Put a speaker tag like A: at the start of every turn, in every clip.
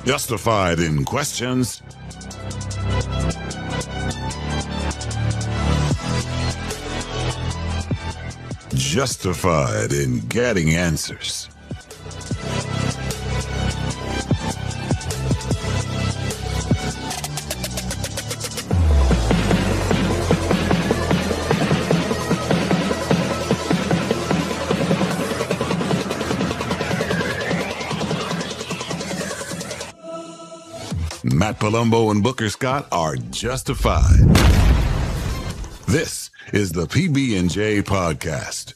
A: Justified in questions. Justified in getting answers. Matt Palumbo and Booker Scott are justified. This is the PB&J podcast.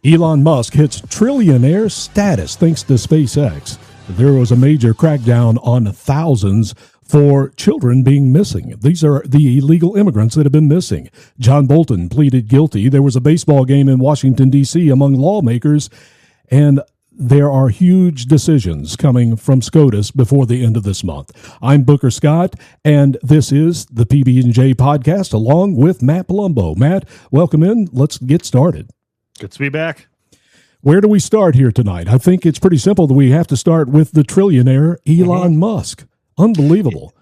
B: Elon Musk hits trillionaire status thanks to SpaceX. There was a major crackdown on thousands for children being missing. These are the illegal immigrants that have been missing. John Bolton pleaded guilty. There was a baseball game in Washington, D.C. among lawmakers, and there are huge decisions coming from SCOTUS before the end of this month. I'm Booker Scott, and this is the PB&J podcast along with Matt Palumbo. Matt, welcome in. Let's get started.
C: Good to be back.
B: Where do we start here tonight? I think it's pretty simple that we have to start with the trillionaire Elon Musk. Unbelievable.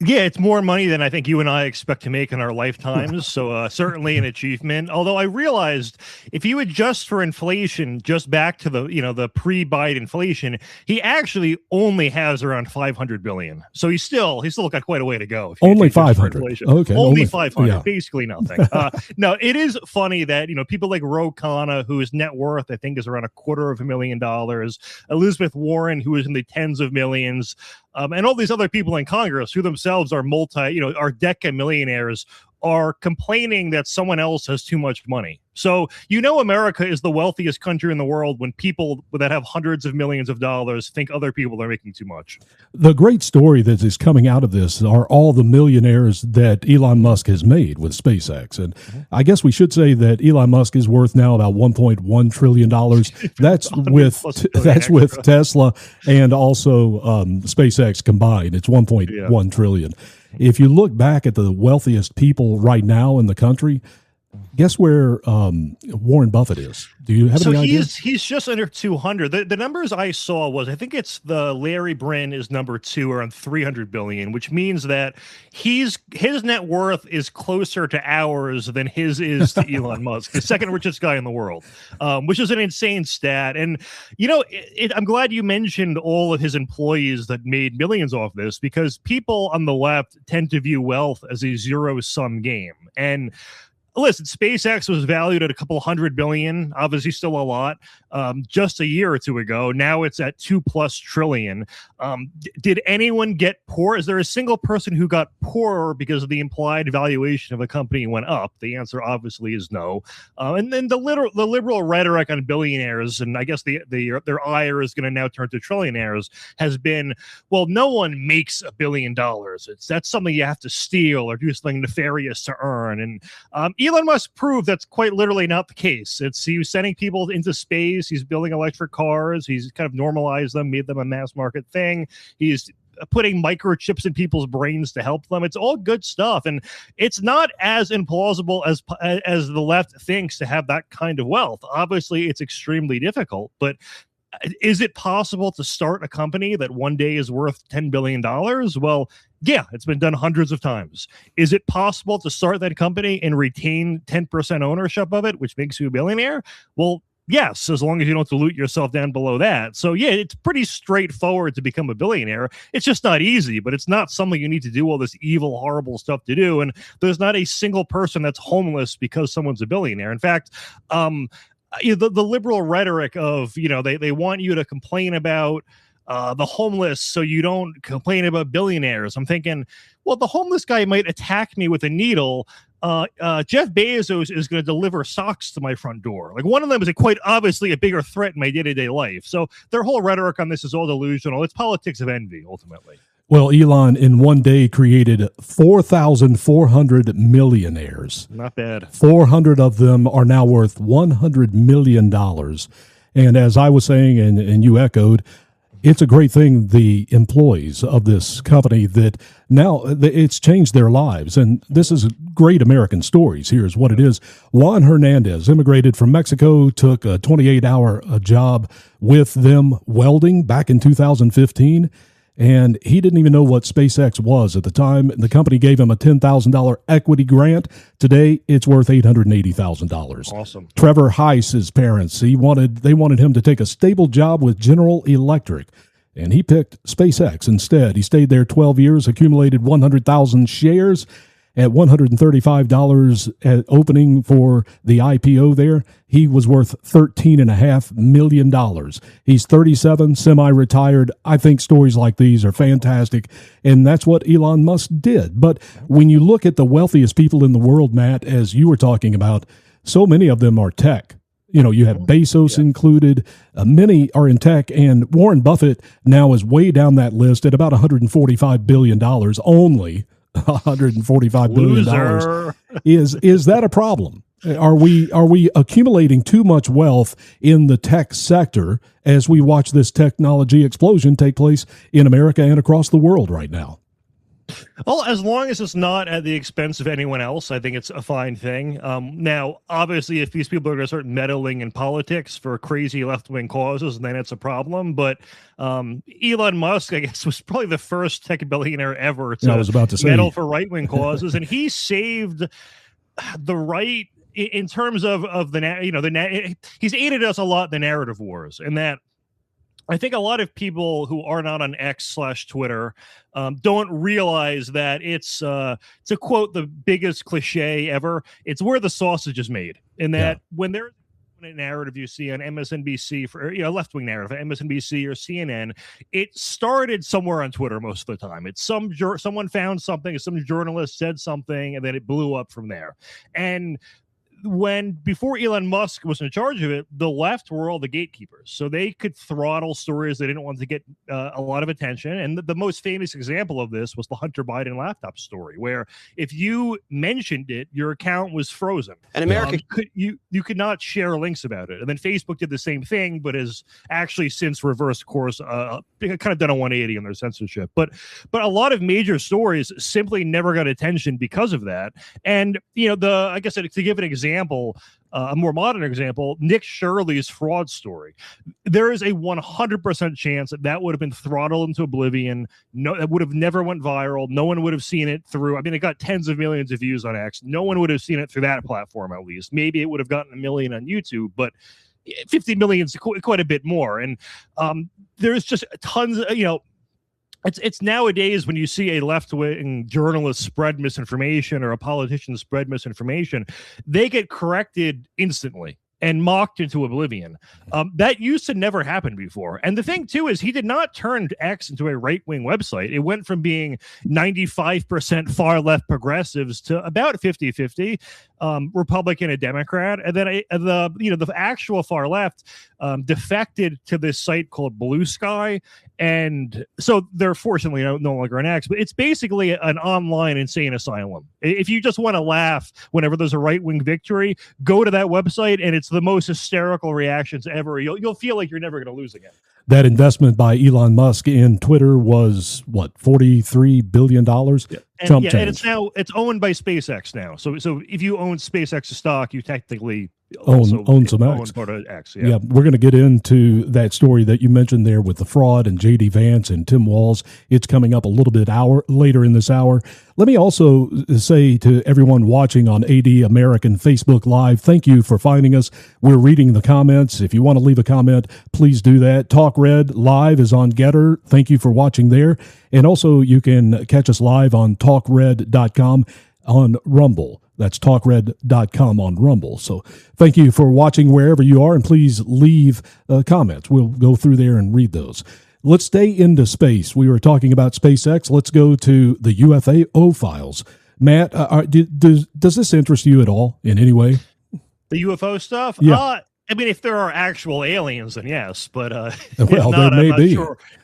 C: Yeah, it's more money than I think you and I expect to make in our lifetimes. So certainly an achievement. Although I realized if you adjust for inflation, just back to the pre-Biden inflation, he actually only has around 500 billion. So he's still got quite a way to go.
B: Only 500. Okay,
C: only 500. Yeah. Basically nothing. No, it is funny that people like Ro Khanna, whose net worth I think is around $250,000, Elizabeth Warren, who is in the tens of millions. And all these other people in Congress who themselves are are decamillionaires are complaining that someone else has too much money. So, America is the wealthiest country in the world when people that have hundreds of millions of dollars think other people are making too much.
B: The great story that is coming out of this are all the millionaires that Elon Musk has made with SpaceX. And I guess we should say that Elon Musk is worth now about $1.1 trillion. That's with Tesla and also SpaceX combined. It's $1.1 trillion. If you look back at the wealthiest people right now in the country, guess where Warren Buffett is? Do you have any idea?
C: He's just under 200. The numbers I saw was, I think it's the Larry Brin is number 2 around 300 billion, which means that his net worth is closer to ours than his is to Elon Musk, the second richest guy in the world, which is an insane stat. And, I'm glad you mentioned all of his employees that made millions off this, because people on the left tend to view wealth as a zero-sum game. And listen, SpaceX was valued at a couple $100 billion, obviously still a lot, just a year or two ago. Now it's at $2+ trillion. Did anyone get poor? Is there a single person who got poorer because of the implied valuation of a company went up? The answer obviously is no. And then the liberal rhetoric on billionaires, and I guess their ire is going to now turn to trillionaires, has been, well, no one makes $1 billion. That's something you have to steal or do something nefarious to earn. And Elon Musk proved that's quite literally not the case. He was sending people into space. He's building electric cars. He's kind of normalized them, made them a mass market thing. He's putting microchips in people's brains to help them. It's all good stuff. And it's not as implausible as the left thinks to have that kind of wealth. Obviously, it's extremely difficult, but is it possible to start a company that one day is worth $10 billion? Well, yeah, it's been done hundreds of times. Is it possible to start that company and retain 10% ownership of it, which makes you a billionaire? Well, yes, as long as you don't dilute yourself down below that. So, yeah, it's pretty straightforward to become a billionaire. It's just not easy, but it's not something you need to do all this evil, horrible stuff to do. And there's not a single person that's homeless because someone's a billionaire. In fact, the liberal rhetoric of, they want you to complain about the homeless so you don't complain about billionaires. I'm thinking, well, the homeless guy might attack me with a needle. Jeff Bezos is going to deliver socks to my front door. Like, one of them is quite obviously a bigger threat in my day-to-day life. So their whole rhetoric on this is all delusional. It's politics of envy, ultimately.
B: Well, Elon in one day created 4,400 millionaires.
C: Not bad.
B: 400 of them are now worth $100 million. And as I was saying, and you echoed, it's a great thing, the employees of this company, that now it's changed their lives. And this is great American stories. Here's what it is. Juan Hernandez immigrated from Mexico, took a 28-hour job with them welding back in 2015. And he didn't even know what SpaceX was at the time. The company gave him a $10,000 equity grant. Today, it's worth $880,000.
C: Awesome.
B: Trevor Heiss's parents, they wanted him to take a stable job with General Electric, and he picked SpaceX instead. He stayed there 12 years, accumulated 100,000 shares at $135 at opening for the IPO there. He was worth $13.5 million. He's 37, semi-retired. I think stories like these are fantastic, and that's what Elon Musk did. But when you look at the wealthiest people in the world, Matt, as you were talking about, so many of them are tech. You know, you have Bezos included. Many are in tech, and Warren Buffett now is way down that list at about $145 billion only. $145 billion. Is that a problem? Are we accumulating too much wealth in the tech sector as we watch this technology explosion take place in America and across the world right now?
C: Well, as long as it's not at the expense of anyone else, I think it's a fine thing. Now, obviously, if these people are going to start meddling in politics for crazy left-wing causes, then it's a problem. But Elon Musk, I guess, was probably the first tech billionaire ever to meddle for right-wing causes, and he saved the right in terms of he's aided us a lot in the narrative wars, and that. I think a lot of people who are not on X/Twitter don't realize that it's to quote the biggest cliche ever, it's where the sausage is made. And that when there's a narrative you see on MSNBC for left-wing narrative, MSNBC or CNN, it started somewhere on Twitter most of the time. It's someone found something, some journalist said something, and then it blew up from there. And before Elon Musk was in charge of it, the left were all the gatekeepers. So they could throttle stories they didn't want to get a lot of attention. And the most famous example of this was the Hunter Biden laptop story, where if you mentioned it, your account was frozen. And America, you could not share links about it. And then Facebook did the same thing, but has actually since reversed course, kind of done a 180 on their censorship. But a lot of major stories simply never got attention because of that. And I guess to give an example, a more modern example, Nick Shirley's fraud story. There is a 100% chance that would have been throttled into oblivion. No, that would have never went viral. No one would have seen it through. I mean, it got tens of millions of views on X. No one would have seen it through that platform, at least. Maybe it would have gotten 1 million on YouTube, but 50 million is quite a bit more. And there's just tons of, It's nowadays when you see a left-wing journalist spread misinformation or a politician spread misinformation, they get corrected instantly and mocked into oblivion. That used to never happen before. And the thing, too, is he did not turn X into a right-wing website. It went from being 95% far-left progressives to about 50-50, Republican and Democrat. And then the actual far left defected to this site called Blue Sky. And so they're fortunately no longer on X, but it's basically an online insane asylum. If you just want to laugh whenever there's a right-wing victory, go to that website, and it's the most hysterical reactions ever. You'll feel like you're never going to lose again.
B: That investment by Elon Musk in Twitter was what, $43 billion?
C: Yeah. And it's owned by SpaceX now. So if you own SpaceX stock, you technically own some X. Part of X. Yeah,
B: we're going to get into that story that you mentioned there with the fraud and J.D. Vance and Tim Walz. It's coming up a little bit later in this hour. Let me also say to everyone watching on AD American Facebook Live, thank you for finding us. We're reading the comments. If you want to leave a comment, please do that. Talk Red Live is on Getter. Thank you for watching there. And also you can catch us live on talkred.com on Rumble. That's talkred.com on Rumble. So thank you for watching wherever you are, and please leave comments. We'll go through there and read those. Let's stay into space. We were talking about SpaceX. Let's go to the UFO Files. Matt, does this interest you at all in any way?
C: The UFO stuff?
B: Yeah.
C: I mean, if there are actual aliens, then yes. But
B: well, there may be.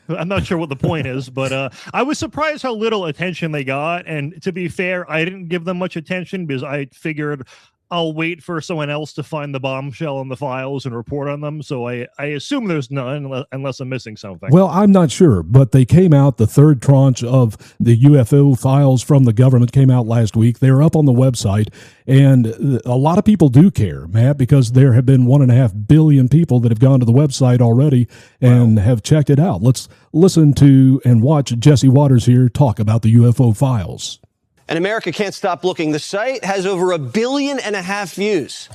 C: I'm not sure what the point is. But I was surprised how little attention they got. And to be fair, I didn't give them much attention because I figured I'll wait for someone else to find the bombshell in the files and report on them. So I assume there's none unless I'm missing something.
B: Well, I'm not sure, but they came out. The third tranche of the UFO files from the government came out last week. They're up on the website, and a lot of people do care, Matt, because there have been 1.5 billion people that have gone to the website already and have checked it out. Let's listen to and watch Jesse Waters here talk about the UFO files.
D: And America can't stop looking. The site has over 1.5 billion views.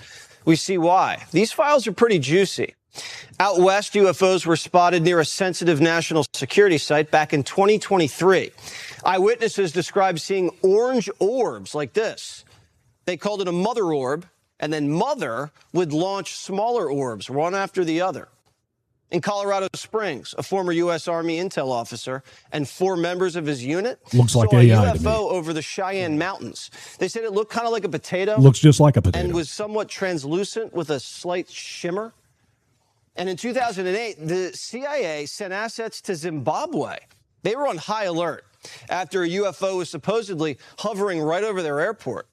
D: We see why. These files are pretty juicy. Out west, UFOs were spotted near a sensitive national security site back in 2023. Eyewitnesses described seeing orange orbs like this. They called it a mother orb, and then mother would launch smaller orbs, one after the other. In Colorado Springs, a former U.S. Army intel officer and 4 members of his unit
B: looks like
D: saw
B: AI
D: a
B: to me.
D: UFO over the Cheyenne Mountains. They said it looked kind of like a potato.
B: Looks just like a potato.
D: And was somewhat translucent with a slight shimmer. And in 2008, the CIA sent assets to Zimbabwe. They were on high alert after a UFO was supposedly hovering right over their airport.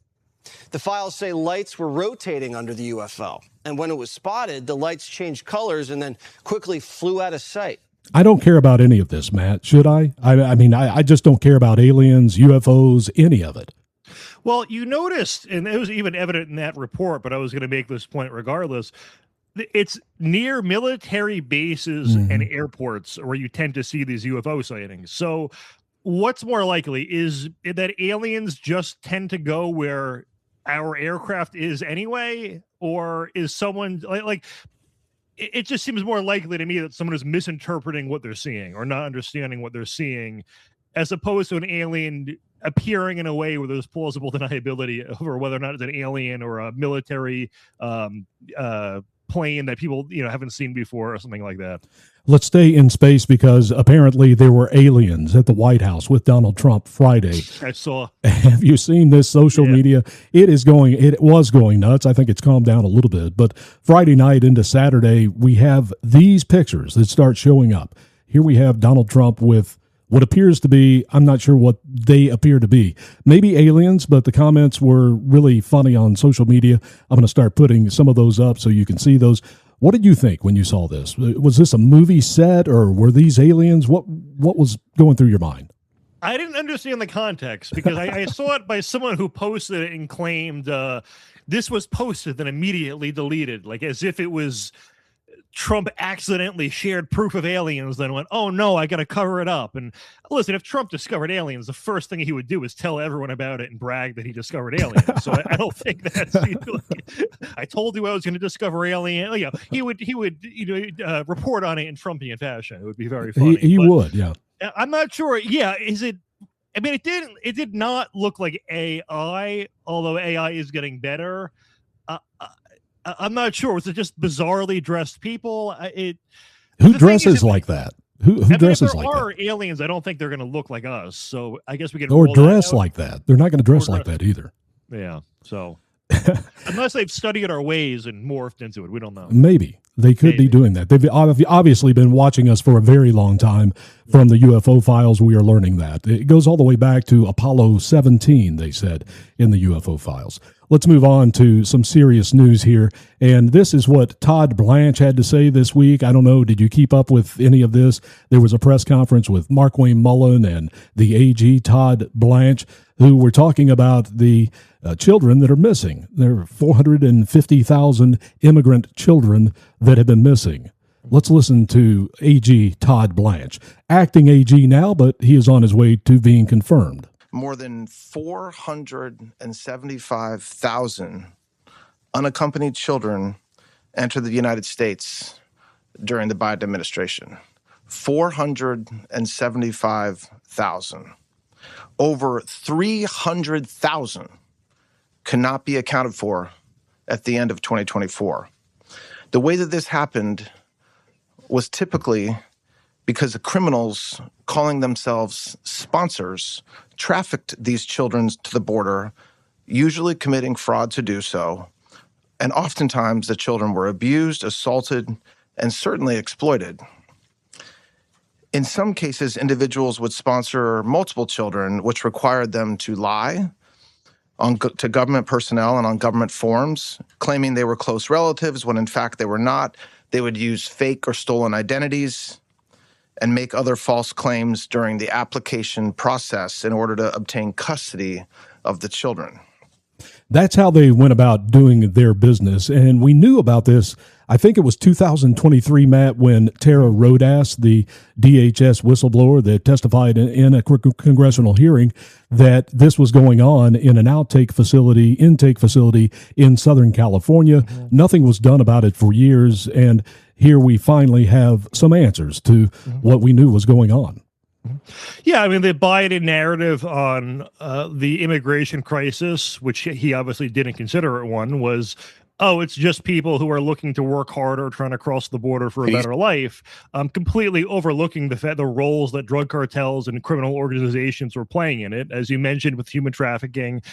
D: The files say lights were rotating under the UFO. And when it was spotted, the lights changed colors and then quickly flew out of sight.
B: I don't care about any of this, Matt. Should I? I mean, I just don't care about aliens, UFOs, any of it.
C: Well, you noticed, and it was even evident in that report, but I was going to make this point regardless. It's near military bases and airports where you tend to see these UFO sightings. So what's more likely is that aliens just tend to go where our aircraft is anyway, or is someone like it just seems more likely to me that someone is misinterpreting what they're seeing or not understanding what they're seeing, as opposed to an alien appearing in a way where there's plausible deniability over whether or not it's an alien or a military plane that people haven't seen before or something like that.
B: Let's stay in space because apparently there were aliens at the White House with Donald Trump Friday.
C: I saw.
B: Have you seen this social media? It was going nuts. I think it's calmed down a little bit. But Friday night into Saturday, we have these pictures that start showing up. Here we have Donald Trump with what appears to be, I'm not sure what they appear to be. Maybe aliens, but the comments were really funny on social media. I'm going to start putting some of those up so you can see those. What did you think when you saw this? Was this a movie set or were these aliens? What was going through your mind?
C: I didn't understand the context because I saw it by someone who posted it and claimed this was posted then immediately deleted, like as if it was Trump accidentally shared proof of aliens, then went, oh no, I got to cover it up. And listen, if Trump discovered aliens, the first thing he would do is tell everyone about it and brag that he discovered aliens. So I don't think that's, I told you I was going to discover alien. He would report on it in Trumpian fashion. It would be very funny.
B: He would, yeah.
C: I'm not sure. Yeah, is it? I mean, it did not look like AI, although AI is getting better. I'm not sure. Was it just bizarrely dressed people?
B: Who dresses like that? Who dresses like that? If there
C: are aliens, I don't think they're going to look like us. So I guess we can.
B: Or dress like that. They're not going to dress like that either.
C: Yeah. So unless they've studied our ways and morphed into it, we don't know.
B: Maybe they could be doing that. They've obviously been watching us for a very long time. From the UFO files, we are learning that. It goes all the way back to Apollo 17, they said, in the UFO files. Let's move on to some serious news here. And this is what Todd Blanche had to say this week. I don't know, did you keep up with any of this? There was a press conference with Markwayne Mullin and the AG, Todd Blanche, who were talking about the children that are missing. There are 450,000 immigrant children that have been missing. Let's listen to AG Todd Blanche, acting AG now, but he is on his way to being confirmed.
E: More than 475,000 unaccompanied children entered the United States during the Biden administration. 475,000. Over 300,000 cannot be accounted for at the end of 2024. The way that this happened was typically because the criminals calling themselves sponsors trafficked these children to the border, usually committing fraud to do so. And oftentimes the children were abused, assaulted, and certainly exploited. In some cases, individuals would sponsor multiple children, which required them to lie to government personnel and on government forms, claiming they were close relatives when in fact they were not. They would use fake or stolen identities and make other false claims during the application process in order to obtain custody of the children.
B: That's how they went about doing their business. And we knew about this, I think it was 2023, Matt, when Tara Rodas, the DHS whistleblower that testified in a congressional hearing, that this was going on in an intake facility in Southern California. Mm-hmm. Nothing was done about it for years. And here we finally have some answers to what we knew was going on.
C: Yeah, I mean, the Biden narrative on the immigration crisis, which he obviously didn't consider it one, was, oh, it's just people who are looking to work harder, trying to cross the border for a better life, completely overlooking the roles that drug cartels and criminal organizations were playing in it. As you mentioned with human trafficking,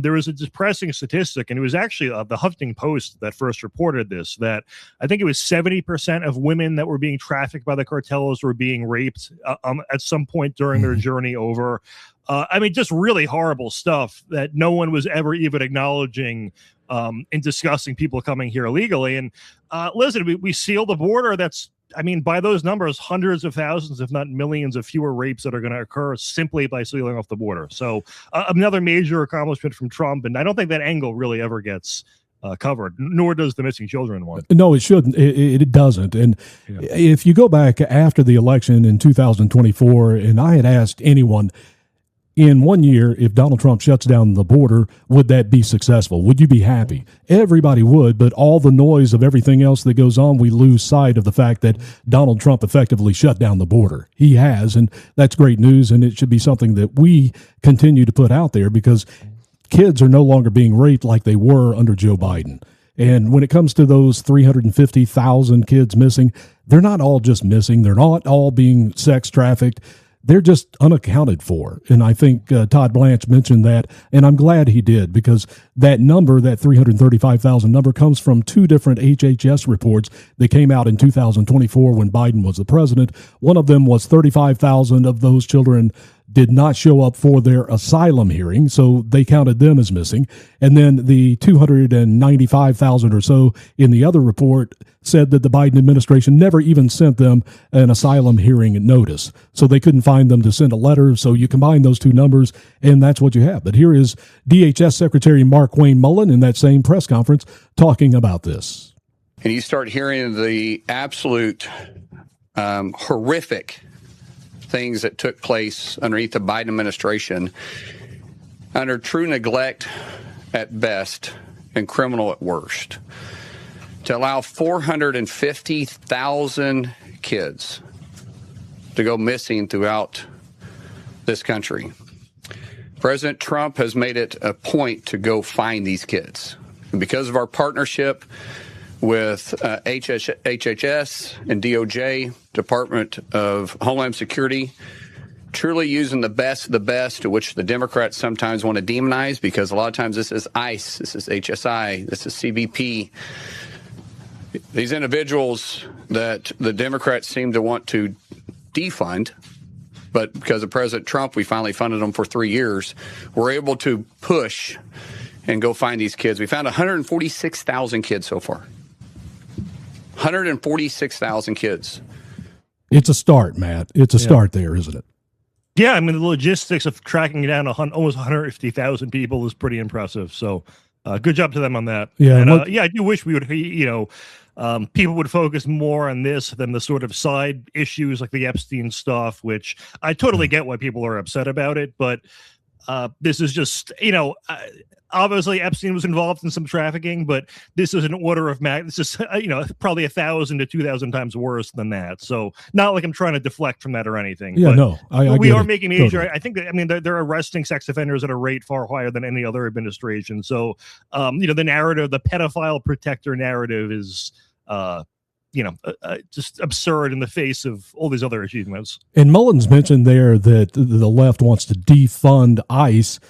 C: there was a depressing statistic, and it was actually the Huffington Post that first reported this, that I think it was 70% of women that were being trafficked by the cartels were being raped at some point during their journey over. I mean, just really horrible stuff that no one was ever even acknowledging in discussing people coming here illegally. And listen, we sealed the border. That's, I mean, by those numbers, hundreds of thousands, if not millions of fewer rapes that are going to occur simply by sealing off the border. So another major accomplishment from Trump. And I don't think that angle really ever gets covered, nor does the missing children one.
B: No, it shouldn't. It doesn't. And if you go back after the election in 2024, and I had asked anyone, in 1 year, if Donald Trump shuts down the border, would that be successful? Would you be happy? Everybody would, but all the noise of everything else that goes on, we lose sight of the fact that Donald Trump effectively shut down the border. He has, and that's great news, and it should be something that we continue to put out there, because kids are no longer being raped like they were under Joe Biden. And when it comes to those 350,000 kids missing, they're not all just missing. They're not all being sex trafficked. They're just unaccounted for. And I think Todd Blanche mentioned that, and I'm glad he did, because that number, that 335,000 number, comes from two different HHS reports that came out in 2024 when Biden was the president. One of them was 35,000 of those children did not show up for their asylum hearing, so they counted them as missing. And then the 295,000 or so in the other report said that the Biden administration never even sent them an asylum hearing notice, so they couldn't find them to send a letter. So you combine those two numbers, and that's what you have. But here is DHS Secretary Markwayne Mullin in that same press conference talking about this.
F: And you start hearing the absolute horrific things that took place underneath the Biden administration, under true neglect at best and criminal at worst, to allow 450,000 kids to go missing throughout this country. President Trump has made it a point to go find these kids. And because of our partnership with HHS and DOJ, Department of Homeland Security, truly using the best of the best, to which the Democrats sometimes want to demonize, because a lot of times this is ICE, this is HSI, this is CBP. These individuals that the Democrats seem to want to defund, but because of President Trump, we finally funded them for 3 years. We're able to push and go find these kids. We found 146,000 kids so far. 146,000 kids.
B: It's a start, Matt. It's a start there, isn't it?
C: Yeah, I mean, the logistics of tracking down almost 150,000 people is pretty impressive. So good job to them on that.
B: Yeah,
C: and, I do wish we would, people would focus more on this than the sort of side issues like the Epstein stuff, which I totally get why people are upset about it. But this is just, obviously Epstein was involved in some trafficking, but this is an order of this is, probably 1,000 to 2,000 times worse than that. So not like I'm trying to deflect from that or anything.
B: Yeah,
C: but
B: no,
C: we are making major.
B: Totally.
C: I think that, they're arresting sex offenders at a rate far higher than any other administration. So, the narrative, the pedophile protector narrative is, just absurd in the face of all these other achievements.
B: And Mullins mentioned there that the left wants to defund ICE.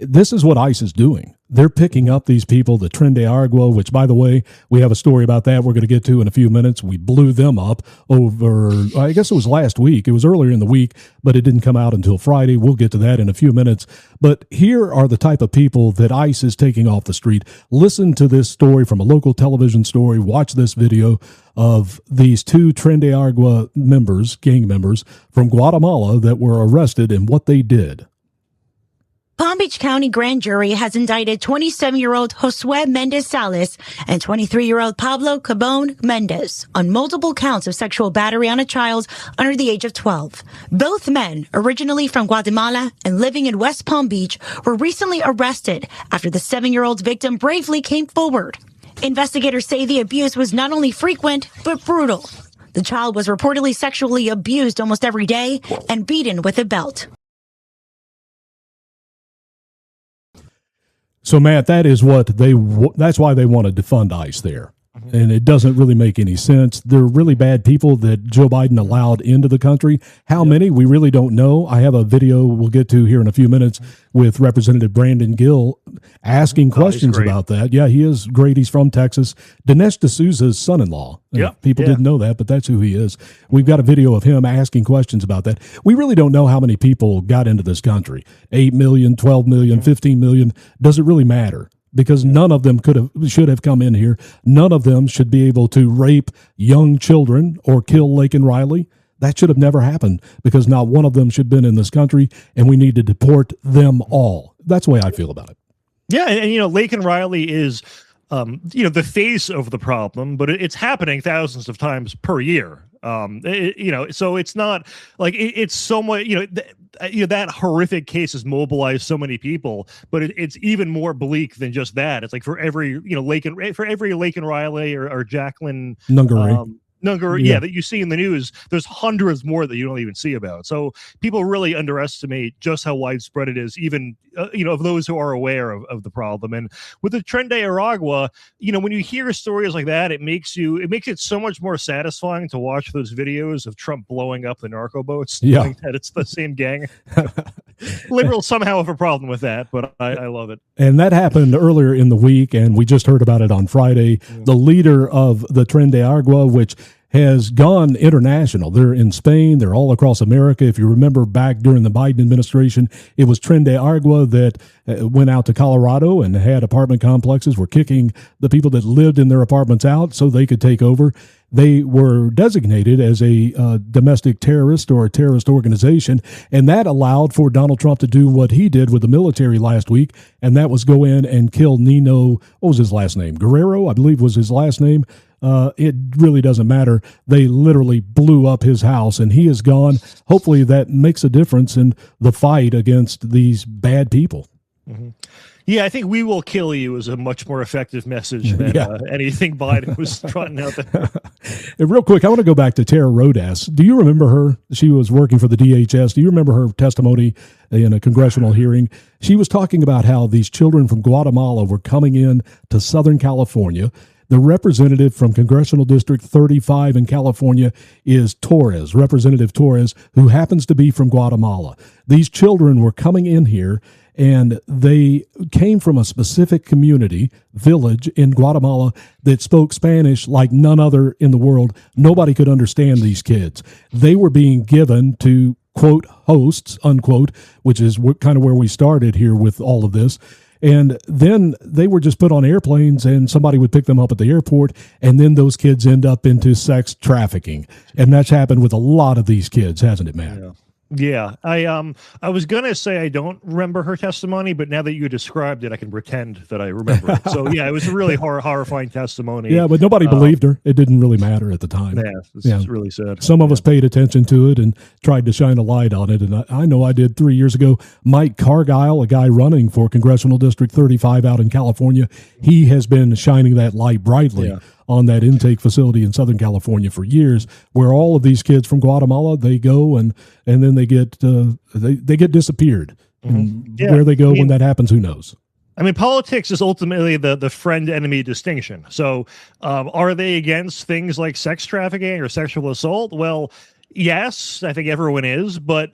B: This is what ICE is doing. They're picking up these people, the Tren de Aragua, which, by the way, we have a story about that we're going to get to in a few minutes. We blew them up over, I guess it was last week. It was earlier in the week, but it didn't come out until Friday. We'll get to that in a few minutes. But here are the type of people that ICE is taking off the street. Listen to this story from a local television story. Watch this video of these two Tren de Aragua members, gang members from Guatemala that were arrested and what they did.
G: Palm Beach County grand jury has indicted 27-year-old Josue Mendez Salas and 23-year-old Pablo Cabon Mendez on multiple counts of sexual battery on a child under the age of 12. Both men, originally from Guatemala and living in West Palm Beach, were recently arrested after the 7-year-old's victim bravely came forward. Investigators say the abuse was not only frequent, but brutal. The child was reportedly sexually abused almost every day and beaten with a belt.
B: So, Matt, that is what that's why they want to defund ICE there. And it doesn't really make any sense. They're really bad people that Joe Biden allowed into the country. How many? We really don't know. I have a video we'll get to here in a few minutes with Representative Brandon Gill asking questions about that. Yeah, he is great. He's from Texas. Dinesh D'Souza's son-in-law. Yeah, people didn't know that, but that's who he is. We've got a video of him asking questions about that. We really don't know how many people got into this country. 8 million, 12 million, 15 million. Does it really matter? Because none of them should have come in here. None of them should be able to rape young children or kill Laken Riley. That should have never happened because not one of them should have been in this country, and we need to deport them all. That's the way I feel about it.
C: Yeah, and Laken Riley is, the face of the problem, but it's happening thousands of times per year. So it's not like it's so much, that horrific case has mobilized so many people, but it's even more bleak than just that. It's like for every, Laken Riley or Jacqueline Nungaray, that you see in the news, there's hundreds more that you don't even see about. So people really underestimate just how widespread it is, even of those who are aware of the problem. And with the Tren de Aragua, when you hear stories like that, it makes it so much more satisfying to watch those videos of Trump blowing up the narco boats. Knowing that it's the same gang. Liberals somehow have a problem with that, but I love it.
B: And that happened earlier in the week, and we just heard about it on Friday. The leader of the Tren de Aragua, which has gone international. They're in Spain. They're all across America. If you remember back during the Biden administration, it was Tren de Aragua that went out to Colorado and had apartment complexes, were kicking the people that lived in their apartments out so they could take over. They were designated as a domestic terrorist or a terrorist organization, and that allowed for Donald Trump to do what he did with the military last week, and that was go in and kill Nino, what was his last name? Guerrero, I believe was his last name. It really doesn't matter. They literally blew up his house, and he is gone. Hopefully that makes a difference in the fight against these bad people.
C: Mm-hmm. Yeah, I think "we will kill you" is a much more effective message than anything Biden was trotting out there.
B: And real quick, I want to go back to Tara Rodas. Do you remember her? She was working for the DHS. Do you remember her testimony in a congressional hearing? She was talking about how these children from Guatemala were coming in to Southern California. The representative from Congressional District 35 in California is Torres, Representative Torres, who happens to be from Guatemala. These children were coming in here, and they came from a specific village in Guatemala that spoke Spanish like none other in the world. Nobody could understand these kids. They were being given to, quote, hosts, unquote, which is kind of where we started here with all of this. And then they were just put on airplanes, and somebody would pick them up at the airport, and then those kids end up into sex trafficking. And that's happened with a lot of these kids, hasn't it, Matt?
C: Yeah, I was gonna say I don't remember her testimony, but now that you described it, I can pretend that I remember it. So yeah, it was a really horrifying testimony.
B: Yeah, but nobody believed her. It didn't really matter at the time.
C: It's really sad.
B: Some of us paid attention to it and tried to shine a light on it, and I know I did 3 years ago. Mike Cargile, a guy running for Congressional District 35 out in California, he has been shining that light brightly on that intake facility in Southern California for years, where all of these kids from Guatemala, they go and then they get they get disappeared. Mm-hmm. Where they go when that happens, who knows?
C: I mean, politics is ultimately the friend-enemy distinction. So are they against things like sex trafficking or sexual assault? Well, yes, I think everyone is, but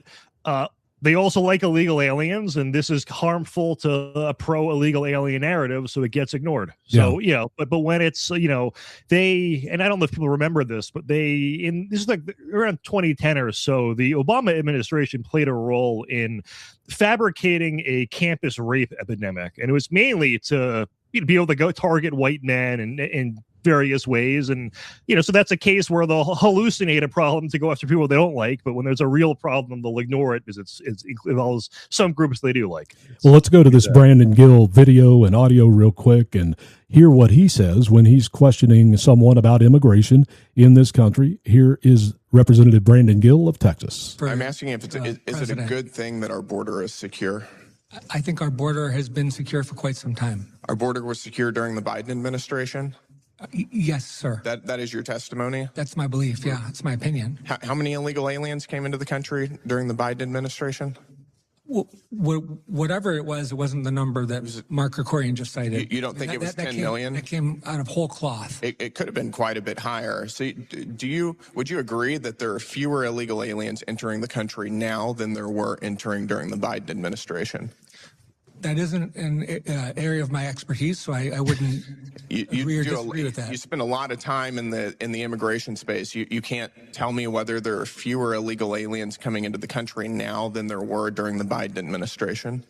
C: they also like illegal aliens, and this is harmful to a pro-illegal alien narrative, so it gets ignored. So, but when it's, they, and I don't know if people remember this, but this is like around 2010 or so, the Obama administration played a role in fabricating a campus rape epidemic. And it was mainly to be able to go target white men and various ways, and so that's a case where they'll hallucinate a problem to go after people they don't like, but when there's a real problem they'll ignore it because it involves some groups they do like.
B: Well, let's go to this Brandon Gill video and audio real quick and hear what he says when he's questioning someone about immigration in this country. Here is Representative Brandon Gill of Texas.
H: I'm asking if is it a good thing that our border is secure?
I: I think our border has been secure for quite some time.
H: Our border was secure during the Biden administration?
I: Yes, sir.
H: That is your testimony?
I: That's my belief, yeah. It's my opinion.
H: How many illegal aliens came into the country during the Biden administration?
I: Well, whatever it wasn't the number that Mark Krikorian just cited.
H: You don't think it was 10 million?
I: It came out of whole cloth.
H: It could have been quite a bit higher. So would you agree that there are fewer illegal aliens entering the country now than there were entering during the Biden administration?
I: That isn't an area of my expertise, so I wouldn't agree or disagree with that.
H: You spend a lot of time in the immigration space. You can't tell me whether there are fewer illegal aliens coming into the country now than there were during the Biden administration.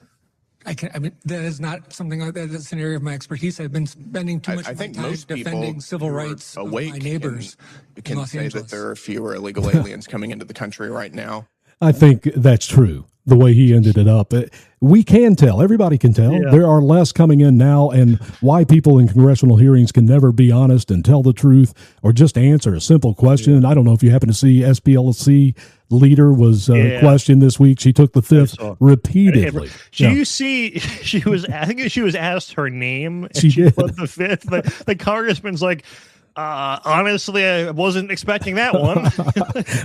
I: I mean, that is not something like that. That's an area of my expertise. I've been spending too much of my time defending civil rights of my neighbors.
H: Can say that there are fewer illegal aliens coming into the country right now.
B: I think that's true. The way he ended it up, we can tell. Everybody can tell. Yeah. There are less coming in now, and why people in congressional hearings can never be honest and tell the truth or just answer a simple question. Yeah. I don't know if you happen to see SPLC leader was questioned this week. She took the fifth repeatedly.
C: Do you see? I think she was asked her name. And
B: she did.
C: Put the fifth. The congressman's like, honestly, I wasn't expecting that one.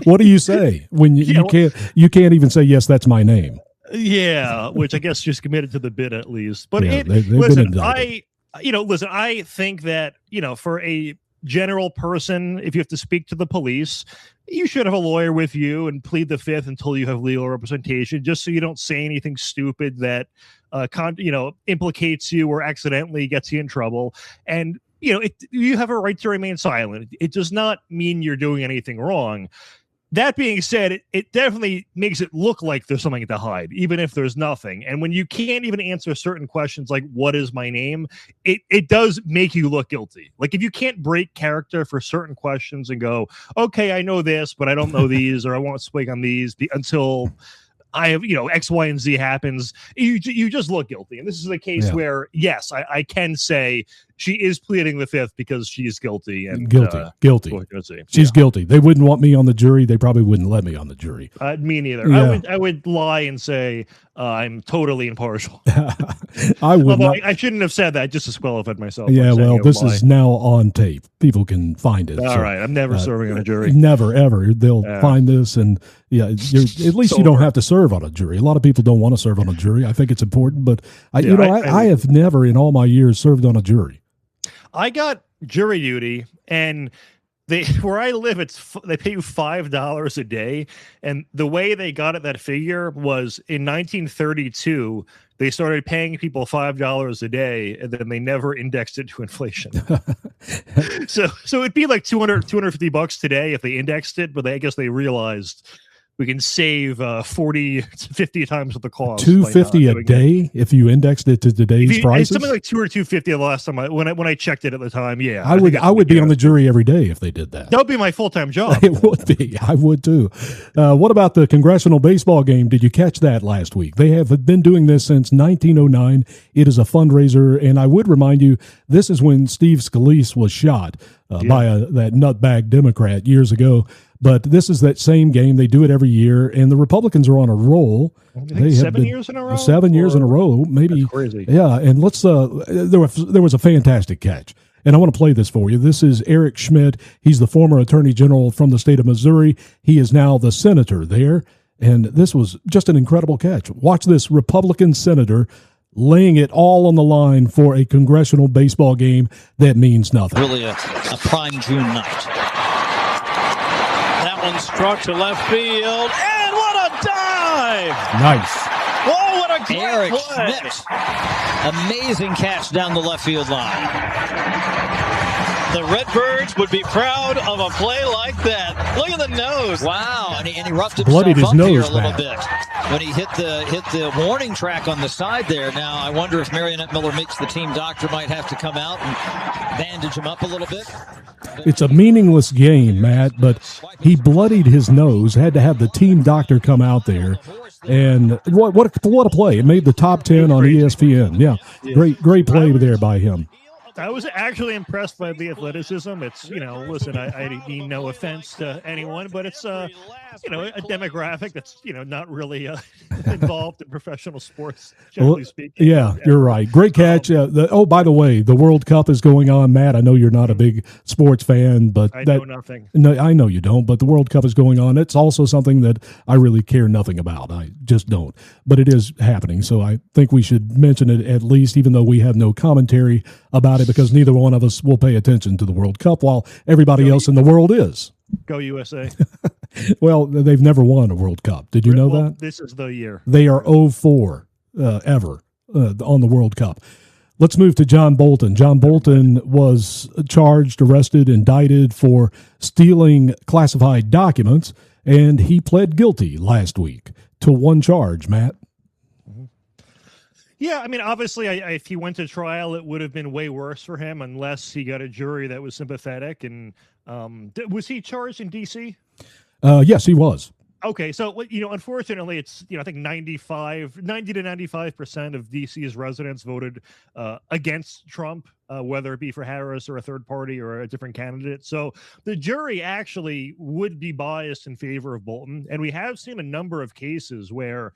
B: What do you say when you can't even say, yes, that's my name?
C: Yeah, which I guess just committed to the bid at least. But I think that, for a general person, if you have to speak to the police, you should have a lawyer with you and plead the fifth until you have legal representation, just so you don't say anything stupid that implicates you or accidentally gets you in trouble. And you have a right to remain silent. It does not mean you're doing anything wrong. That being said, it definitely makes it look like there's something to hide, even if there's nothing. And when you can't even answer certain questions like, what is my name? It does make you look guilty. Like if you can't break character for certain questions and go, okay, I know this, but I don't know these, or I won't speak on these until I have, X, Y, and Z happens. You just look guilty. And this is a case where, yes, I can say she is pleading the fifth because she is guilty. And
B: guilty. She's guilty. They wouldn't want me on the jury. They probably wouldn't let me on the jury.
C: Me neither. Yeah. I would lie and say I'm totally impartial.
B: I would not.
C: I shouldn't have said that. Just disqualified myself.
B: Yeah, well, this is now on tape. People can find it.
C: All right. I'm never serving on a jury.
B: Never, ever. They'll find this. And at least you don't have to serve on a jury. A lot of people don't want to serve on a jury. I think it's important. But I have never in all my years served on a jury.
C: I got jury duty, and where I live, they pay you $5 a day, and the way they got at that figure was in 1932 they started paying people $5 a day, and then they never indexed it to inflation. so it'd be like $250 today if they indexed it, but I guess they realized we can save 40 to 50 times what the cost.
B: $250 a day if you indexed it to today's prices.
C: Something like $2 or $250 the last time when I checked it at the time. Yeah,
B: I would be on the jury every day if they did that.
C: That would be my full-time job.
B: It would be. I would too. What about the congressional baseball game? Did you catch that last week? They have been doing this since 1909. It is a fundraiser, and I would remind you, this is when Steve Scalise was shot by that nutbag Democrat years ago. But this is that same game. They do it every year, and the Republicans are on a roll.
C: They have 7 years in a row?
B: 7 years in a row, maybe.
C: That's crazy.
B: Yeah, and let's. There was a fantastic catch, and I want to play this for you. This is Eric Schmidt. He's the former Attorney General from the state of Missouri. He is now the senator there, and this was just an incredible catch. Watch this Republican senator laying it all on the line for a congressional baseball game that means nothing.
J: Really a prime June night. Struck to left field, and what a dive! drive.
B: Nice.
J: Oh, what a great
K: Eric
J: play.
K: Schmidt. Amazing catch down the left field line.
J: The Redbirds would be proud of a play like that. Look at the nose.
K: Wow, and he roughed himself
B: Bloodied his
K: up here
B: nose
K: a little
B: back.
K: bit when he hit the warning track on the side there. Now, I wonder if Marionette Miller Meeks, the team doctor, might have to come out and bandage him up a little bit.
B: It's a meaningless game, Matt, but he bloodied his nose, had to have the team doctor come out there. And what a play. It made the top 10 on ESPN. Yeah, great play there by him.
C: I was actually impressed by the athleticism. It's, listen, I mean no offense to anyone, but it's, a demographic that's, not really involved in professional sports, generally speaking.
B: Yeah, you're right. Great catch. By the way, the World Cup is going on, Matt. I know you're not a big sports fan, but
C: I know nothing.
B: No, I know you don't, but the World Cup is going on. It's also something that I really care nothing about. I just don't. But it is happening, so I think we should mention it at least, even though we have no commentary about it, because neither one of us will pay attention to the World Cup while everybody else in the world is.
C: Go USA.
B: Well, they've never won a World Cup. Did you know that?
C: This is the year.
B: They are 0-4 ever on the World Cup. Let's move to John Bolton. John Bolton was charged, arrested, indicted for stealing classified documents, and he pled guilty last week to one charge, Matt.
C: Yeah, I mean, obviously, if he went to trial, it would have been way worse for him unless he got a jury that was sympathetic. And was he charged in D.C.?
B: Yes, he was.
C: Okay, so unfortunately, it's I think 90 to 95% of DC's residents voted against Trump, whether it be for Harris or a third party or a different candidate. So the jury actually would be biased in favor of Bolton, and we have seen a number of cases where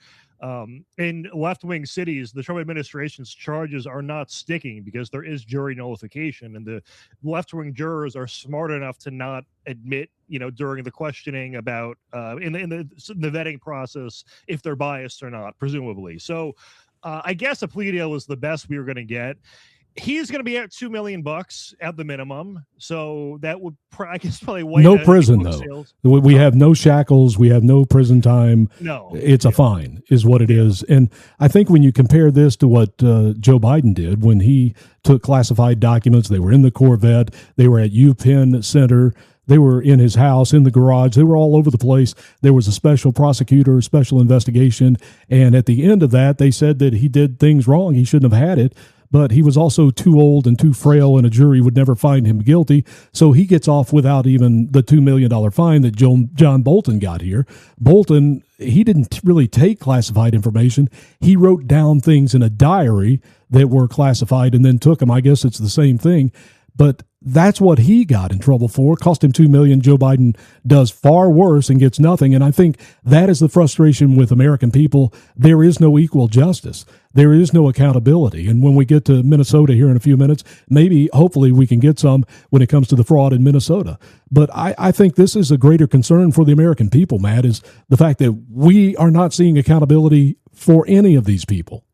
C: in left-wing cities, the Trump administration's charges are not sticking because there is jury nullification, and the left-wing jurors are smart enough to not admit, during the questioning about in the vetting process if they're biased or not, presumably. So I guess a plea deal was the best we were going to get. He's going to be at $2 million at the minimum, so that would, I guess, probably wipe
B: no prison though. We have no shackles. We have no prison time.
C: No,
B: it's a fine, is what it is. And I think when you compare this to what Joe Biden did when he took classified documents, they were in the Corvette, they were at UPenn Center, they were in his house, in the garage, they were all over the place. There was a special prosecutor, special investigation, and at the end of that, they said that he did things wrong. He shouldn't have had it. But he was also too old and too frail, and a jury would never find him guilty. So he gets off without even the $2 million fine that John Bolton got here. Bolton, he didn't really take classified information. He wrote down things in a diary that were classified and then took them. I guess it's the same thing. But that's what he got in trouble for. Cost him $2 million. Joe Biden does far worse and gets nothing. And I think that is the frustration with American people. There is no equal justice. There is no accountability. And when we get to Minnesota here in a few minutes, hopefully we can get some when it comes to the fraud in Minnesota. But I think this is a greater concern for the American people, Matt, is the fact that we are not seeing accountability for any of these people.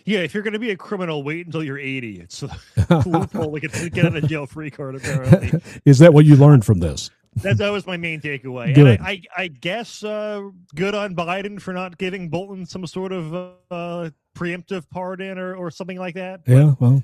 C: Yeah, if you're going to be a criminal, wait until you're 80. It's a loophole to get on a jail-free card, apparently.
B: Is that what you learned from this?
C: That was my main takeaway.
B: Good.
C: And I guess good on Biden for not giving Bolton some sort of preemptive pardon or something like that.
B: Yeah, well.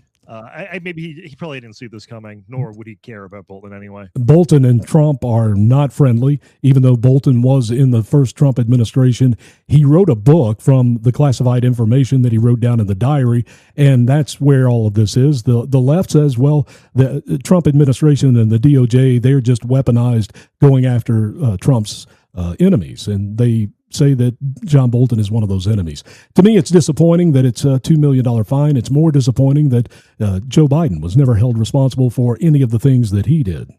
C: Maybe he probably didn't see this coming, nor would he care about Bolton anyway.
B: Bolton and Trump are not friendly, even though Bolton was in the first Trump administration. He wrote a book from the classified information that he wrote down in the diary, and that's where all of this is. The left says, well, the Trump administration and the DOJ, they're just weaponized going after Trump's enemies, and they say that John Bolton is one of those enemies. To me, it's disappointing that it's a $2 million fine. It's more disappointing that Joe Biden was never held responsible for any of the things that he did.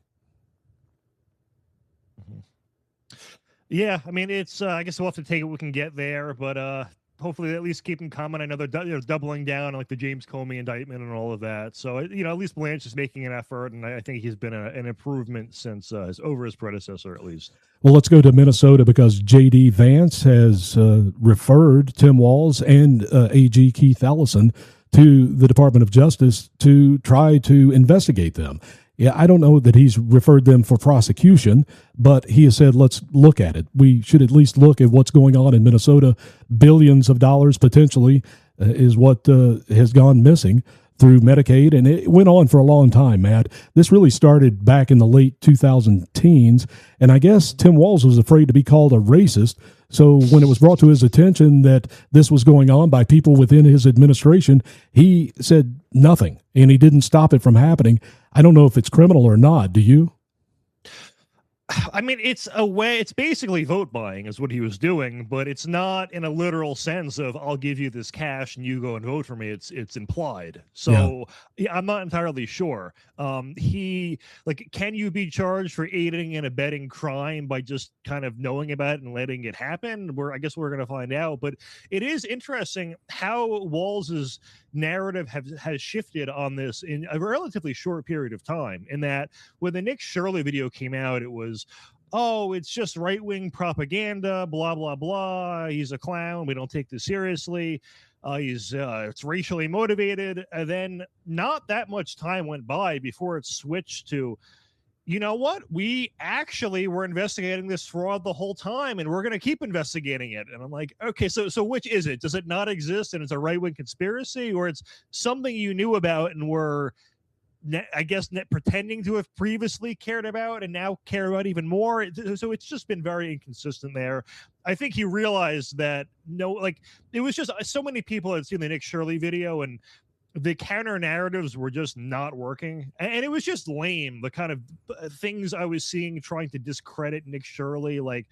C: Yeah, I mean, it's. I guess we'll have to take what we can get there, but hopefully they at least keep him coming. I know they're doubling down on like the James Comey indictment and all of that. So at least Blanche is making an effort, and I think he's been an improvement since over his predecessor, at least.
B: Well, let's go to Minnesota because J.D. Vance has referred Tim Walz and AG Keith Ellison to the Department of Justice to try to investigate them. Yeah, I don't know that he's referred them for prosecution, but he has said, let's look at it. We should at least look at what's going on in Minnesota. Billions of dollars potentially is what has gone missing through Medicaid, and it went on for a long time, Matt. This really started back in the late 2010s, and I guess Tim Walz was afraid to be called a racist, so when it was brought to his attention that this was going on by people within his administration, he said nothing, and he didn't stop it from happening. I don't know if it's criminal or not. Do you?
C: I mean, it's a way, it's basically vote buying is what he was doing, but it's not in a literal sense of I'll give you this cash and you go and vote for me. It's implied. So yeah, I'm not entirely sure. Can you be charged for aiding and abetting crime by just kind of knowing about it and letting it happen? I guess we're going to find out, but it is interesting how Walz's narrative has shifted on this in a relatively short period of time, in that when the Nick Shirley video came out, it was, oh, it's just right-wing propaganda, blah, blah, blah. He's a clown. We don't take this seriously. It's racially motivated. And then not that much time went by before it switched to, you know what? We actually were investigating this fraud the whole time, and we're going to keep investigating it. And I'm like, okay, so which is it? Does it not exist and it's a right-wing conspiracy, or it's something you knew about and were, I guess, pretending to have previously cared about and now care about even more? So it's just been very inconsistent there. I think he realized that it was just so many people had seen the Nick Shirley video, and the counter narratives were just not working, and it was just lame. The kind of things I was seeing trying to discredit Nick Shirley, like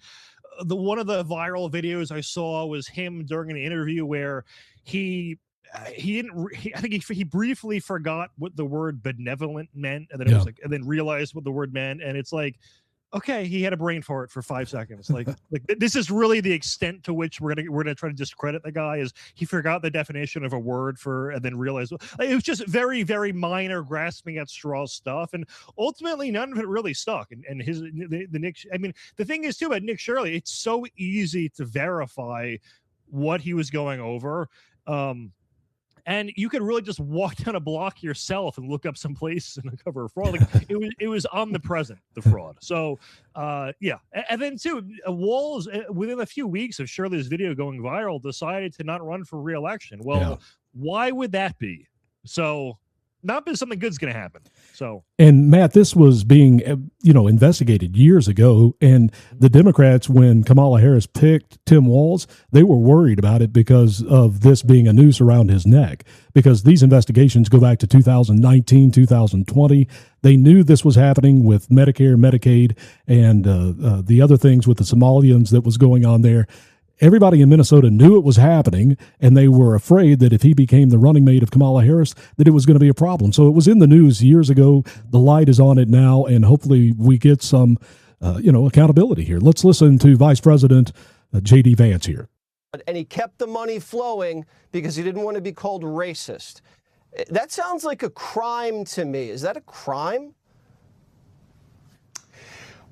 C: one of the viral videos I saw was him during an interview where he briefly forgot what the word benevolent meant, and then it was like, and then realized what the word meant, and it's like, okay, he had a brain fart for 5 seconds. Like this is really the extent to which we're gonna try to discredit the guy, is he forgot the definition of a word and then realized it was just very, very minor, grasping at straw stuff, and ultimately none of it really stuck. And the Nick, I mean, the thing is too about Nick Shirley, it's so easy to verify what he was going over. And you could really just walk down a block yourself and look up some place and uncover a fraud. Like it was omnipresent, the fraud. So, yeah. And then too, Walz, within a few weeks of Shirley's video going viral, decided to not run for re-election. Well, why would that be? So, not because something good's going to happen. So,
B: and Matt, this was being, investigated years ago, and the Democrats, when Kamala Harris picked Tim Walz, they were worried about it because of this being a noose around his neck, because these investigations go back to 2019, 2020. They knew this was happening with Medicare, Medicaid, and the other things with the Somalians that was going on there. Everybody in Minnesota knew it was happening, and they were afraid that if he became the running mate of Kamala Harris, that it was going to be a problem. So it was in the news years ago. The light is on it now, and hopefully we get some, accountability here. Let's listen to Vice President J.D. Vance here.
D: And he kept the money flowing because he didn't want to be called racist. That sounds like a crime to me. Is that a crime?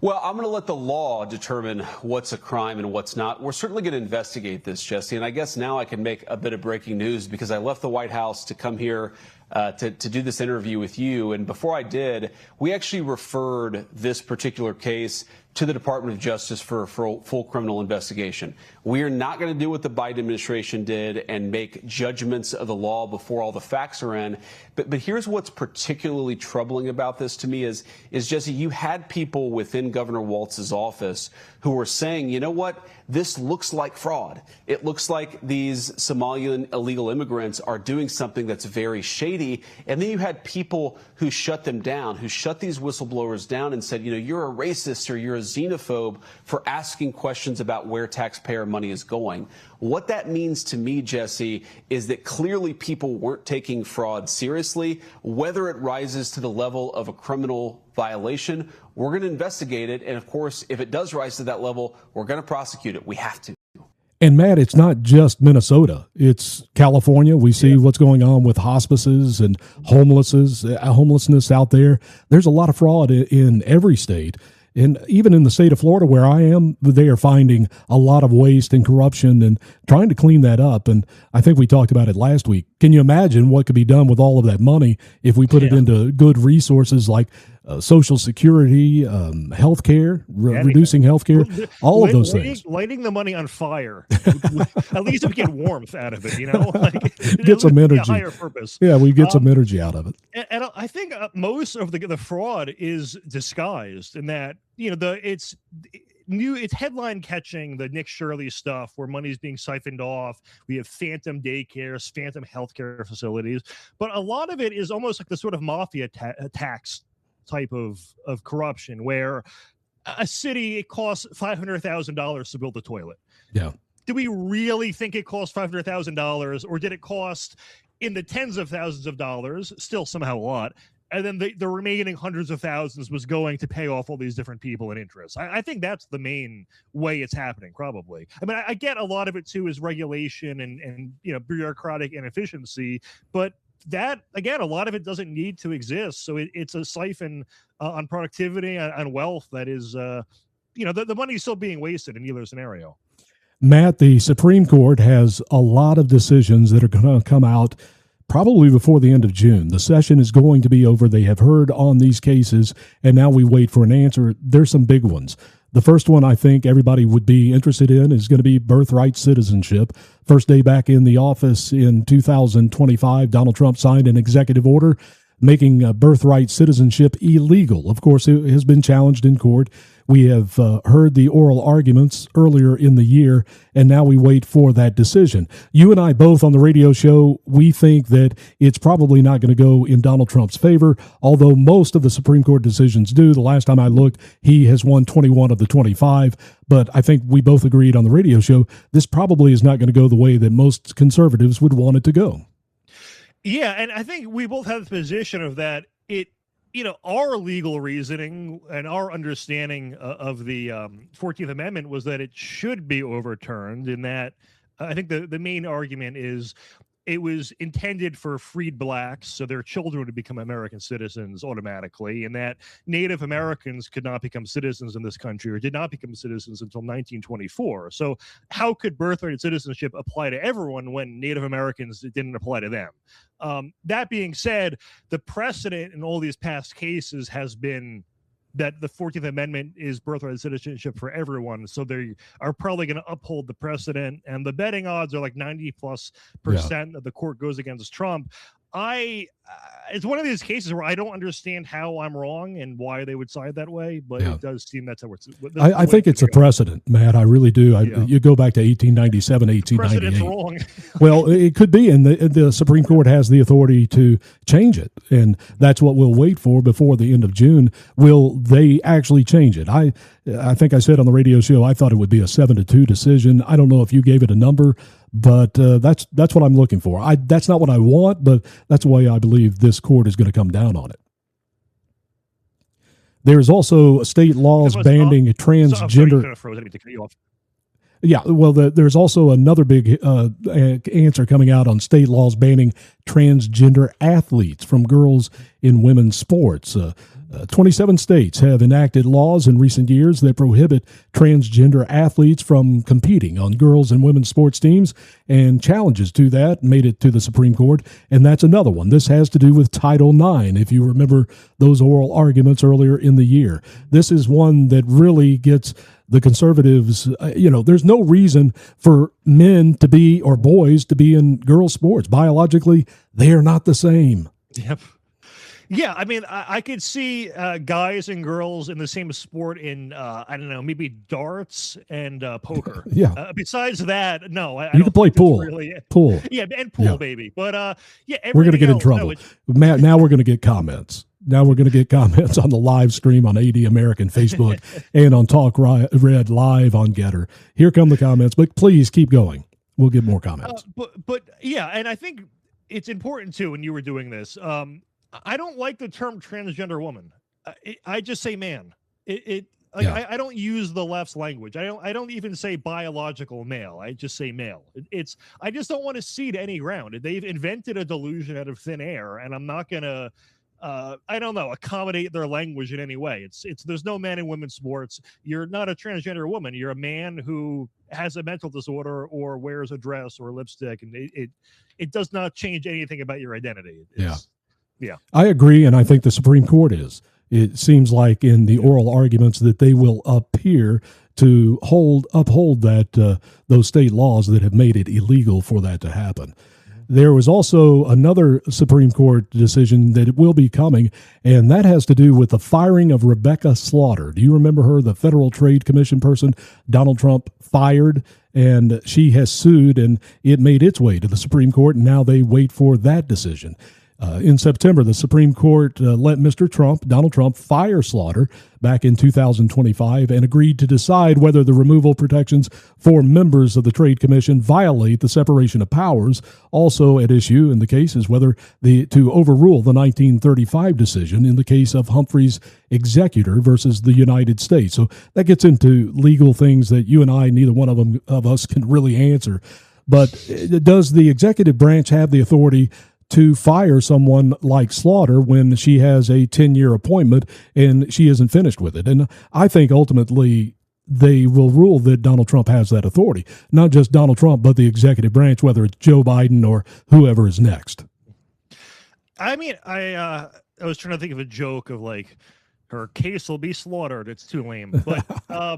L: Well, I'm going to let the law determine what's a crime and what's not. We're certainly going to investigate this, Jesse, and I guess now I can make a bit of breaking news because I left the White House to come here to do this interview with you. And before I did, we actually referred this particular case to the Department of Justice for a full criminal investigation. We are not going to do what the Biden administration did and make judgments of the law before all the facts are in. But here's what's particularly troubling about this to me is Jesse, you had people within Governor Walz's office who were saying, you know what, this looks like fraud. It looks like these Somalian illegal immigrants are doing something that's very shady. And then you had people who shut them down, who shut these whistleblowers down and said, you're a racist or you're a xenophobe for asking questions about where taxpayer money is going. What that means to me, Jesse, is that clearly people weren't taking fraud seriously. Whether it rises to the level of a criminal violation, we're going to investigate it. And of course, if it does rise to that level, we're going to prosecute it. We have to.
B: And Matt, it's not just Minnesota. It's California. We see what's going on with hospices and homelessness out there. There's a lot of fraud in every state. And even in the state of Florida, where I am, they are finding a lot of waste and corruption and trying to clean that up. And I think we talked about it last week. Can you imagine what could be done with all of that money if we put it into good resources like Social Security, health care, reducing health care, all of those things.
C: Lighting the money on fire. At least we get warmth out of it, Like,
B: get some energy.
C: A higher purpose.
B: Yeah, we get some energy out of it.
C: And I think most of the fraud is disguised in that, it's headline catching, the Nick Shirley stuff where money's being siphoned off. We have phantom daycares, phantom healthcare facilities, but a lot of it is almost like the sort of mafia tax type of corruption where a city, it costs $500,000 to build a toilet.
B: Yeah.
C: Do we really think it cost $500,000, or did it cost in the tens of thousands of dollars, still somehow a lot, and then the remaining hundreds of thousands was going to pay off all these different people and interests? I think that's the main way it's happening, probably. I mean, I get a lot of it too is regulation and bureaucratic inefficiency, but that, again, a lot of it doesn't need to exist. So it's a siphon on productivity, on wealth that is, the money is still being wasted in either scenario.
B: Matt, the Supreme Court has a lot of decisions that are going to come out probably before the end of June. The session is going to be over. They have heard on these cases, and now we wait for an answer. There's some big ones. The first one I think everybody would be interested in is going to be birthright citizenship. First day back in the office in 2025, Donald Trump signed an executive order making birthright citizenship illegal. Of course, it has been challenged in court. We have heard the oral arguments earlier in the year, and now we wait for that decision. You and I both on the radio show, we think that it's probably not going to go in Donald Trump's favor, although most of the Supreme Court decisions do. The last time I looked, he has won 21 of the 25, but I think we both agreed on the radio show this probably is not going to go the way that most conservatives would want it to go.
C: Yeah, and I think we both have the position of that our legal reasoning and our understanding of the 14th Amendment was that it should be overturned, in that I think the main argument is it was intended for freed blacks, so their children would become American citizens automatically, and that Native Americans could not become citizens in this country, or did not become citizens until 1924. So how could birthright citizenship apply to everyone when Native Americans, it didn't apply to them? That being said, the precedent in all these past cases has been that the 14th Amendment is birthright citizenship for everyone. So they are probably going to uphold the precedent, and the betting odds are like 90+% that the court goes against Trump. It's one of these cases where I don't understand how I'm wrong and why they would side that way, but it does seem that's how it's.
B: I think it's a precedent, Matt. I really do. You go back to 1897, 1898.
C: Precedent's wrong.
B: Well, it could be, and the Supreme Court has the authority to change it, and that's what we'll wait for before the end of June. Will they actually change it? I think I said on the radio show I thought it would be a 7-2 decision. I don't know if you gave it a number, but that's what I'm looking for. That's not what I want, but that's the way I believe this court is going to come down on it. There's also state laws banning transgender. Yeah, well, there's also another big answer coming out on state laws banning transgender athletes from girls in women's sports. 27 states have enacted laws in recent years that prohibit transgender athletes from competing on girls and women's sports teams, and challenges to that made it to the Supreme Court, and that's another one. This has to do with Title IX, if you remember those oral arguments earlier in the year. This is one that really gets the conservatives, there's no reason for men to be, or boys to be, in girls' sports. Biologically, they are not the same.
C: Yep. Yeah, I mean, I could see guys and girls in the same sport in, I don't know, maybe darts and poker.
B: Yeah.
C: Besides that, no.
B: You can play pool. Pool.
C: Yeah, and pool, baby. But,
B: we're going to get in trouble. Matt, now we're going to get comments. Now we're going to get comments on the live stream on AD American Facebook and on Talk Red Live on Getter. Here come the comments, but please keep going. We'll get more comments.
C: But yeah, and I think it's important, too, when you were doing this, I don't like the term transgender woman. I just say man. I don't use the left's language. I don't even say biological male. I just say male. I just don't want to cede any ground. They've invented a delusion out of thin air, and I'm not gonna accommodate their language in any way. There's no man in women's sports. You're not a transgender woman. You're a man who has a mental disorder or wears a dress or lipstick, and it does not change anything about your identity. Yeah,
B: I agree, and I think the Supreme Court is it seems like in the oral arguments that they will appear to uphold that those state laws that have made it illegal for that to happen. There was also another Supreme Court decision that will be coming, and that has to do with the firing of Rebecca Slaughter. Do you remember her, the Federal Trade Commission person Donald Trump fired? And she has sued, and it made its way to the Supreme Court, and now they wait for that decision. In September, the Supreme Court let Mr. Trump, Donald Trump, fire Slaughter back in 2025 and agreed to decide whether the removal protections for members of the Trade Commission violate the separation of powers. Also at issue in the case is whether to overrule the 1935 decision in the case of Humphrey's executor versus the United States. So that gets into legal things that you and I, neither one of us can really answer. But does the executive branch have the authority to fire someone like Slaughter when she has a 10-year appointment and she isn't finished with it? And I think ultimately they will rule that Donald Trump has that authority. Not just Donald Trump, but the executive branch, whether it's Joe Biden or whoever is next.
C: I mean, I was trying to think of a joke of like, her case will be slaughtered. It's too lame. But I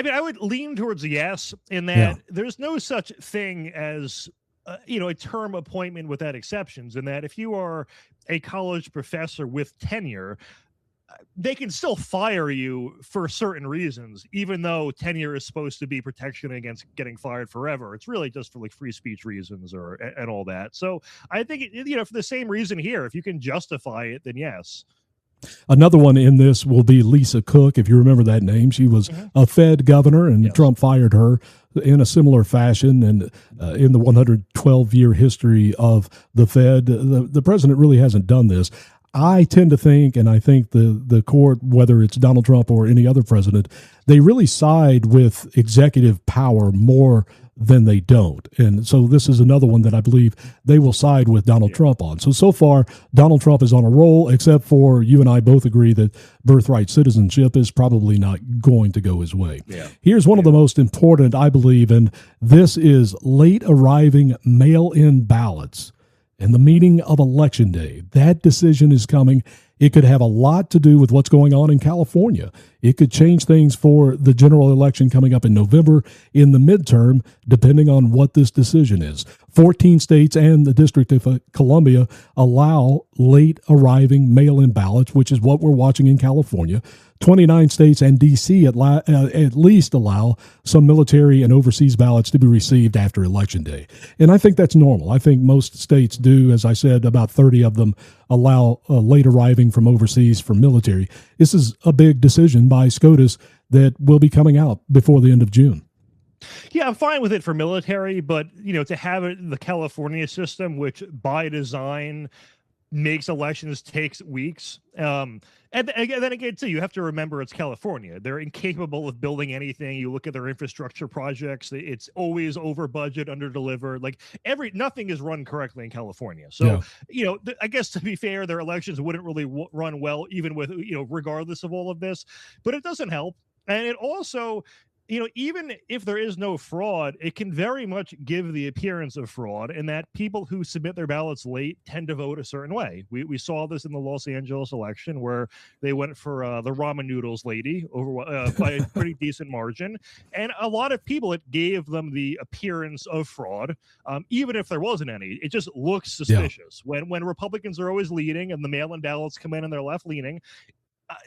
C: mean, I would lean towards yes in that there's no such thing as a term appointment without exceptions, in that if you are a college professor with tenure, they can still fire you for certain reasons, even though tenure is supposed to be protection against getting fired forever. It's really just for like free speech reasons and all that. So I think, for the same reason here, if you can justify it, then yes.
B: Another one in this will be Lisa Cook, if you remember that name. She was a Fed governor, and Trump fired her in a similar fashion. And in the 112-year history of the Fed, the president really hasn't done this. I tend to think, and I think the court, whether it's Donald Trump or any other president, they really side with executive power more than they don't. And so this is another one that I believe they will side with Donald Trump on. So far, Donald Trump is on a roll, except for you and I both agree that birthright citizenship is probably not going to go his way. Here's one of the most important, I believe, and this is late arriving mail-in ballots and the meeting of Election Day. That decision is coming. It could have a lot to do with what's going on in California. It could change things for the general election coming up in November, in the midterm, depending on what this decision is. 14 states and the District of Columbia allow late arriving mail-in ballots, which is what we're watching in California. 29 states and D.C. at least allow some military and overseas ballots to be received after Election Day. And I think that's normal. I think most states do. As I said, about 30 of them allow late arriving from overseas for military. This is a big decision by SCOTUS that will be coming out before the end of June.
C: Yeah, I'm fine with it for military, but, to have it in the California system, which by design makes elections takes weeks. And then again, too, you have to remember it's California. They're incapable of building anything. You look at their infrastructure projects; it's always over budget, under delivered. Like nothing is run correctly in California. So, I guess to be fair, their elections wouldn't really run well, even with regardless of all of this. But it doesn't help, and it also, even if there is no fraud, it can very much give the appearance of fraud, in that people who submit their ballots late tend to vote a certain way. We saw this in the Los Angeles election, where they went for the ramen noodles lady over by a pretty decent margin. And a lot of people, it gave them the appearance of fraud, even if there wasn't any. It just looks suspicious. When Republicans are always leading and the mail-in ballots come in and they're left-leaning,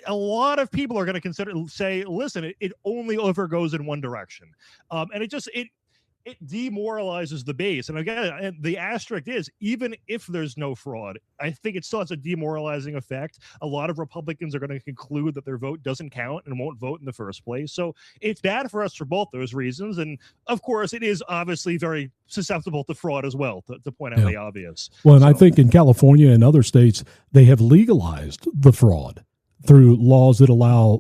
C: a lot of people are going to say, listen, it only ever goes in one direction. And it demoralizes the base. And again, the asterisk is, even if there's no fraud, I think it still has a demoralizing effect. A lot of Republicans are going to conclude that their vote doesn't count and won't vote in the first place. So it's bad for us for both those reasons. And of course, it is obviously very susceptible to fraud as well, to point out the obvious.
B: Well, and I think in California and other states, they have legalized the fraud through laws that allow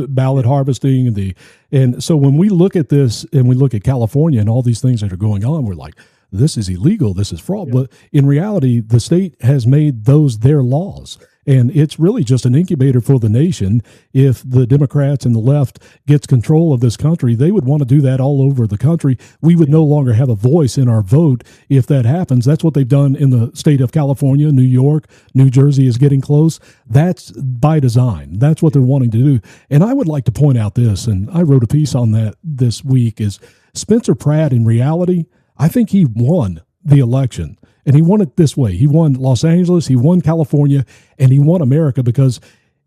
B: ballot harvesting. And so when we look at this and we look at California and all these things that are going on, we're like, this is illegal, this is fraud. But in reality, the state has made those their laws. And it's really just an incubator for the nation. If the Democrats and the left gets control of this country, they would want to do that all over the country. We would no longer have a voice in our vote if that happens. That's what they've done in the state of California, New York, New Jersey is getting close. That's by design. That's what they're wanting to do. And I would like to point out this, and I wrote a piece on that this week, is Spencer Pratt, in reality, I think he won the election. And he won it this way. He won Los Angeles, he won California, and he won America, because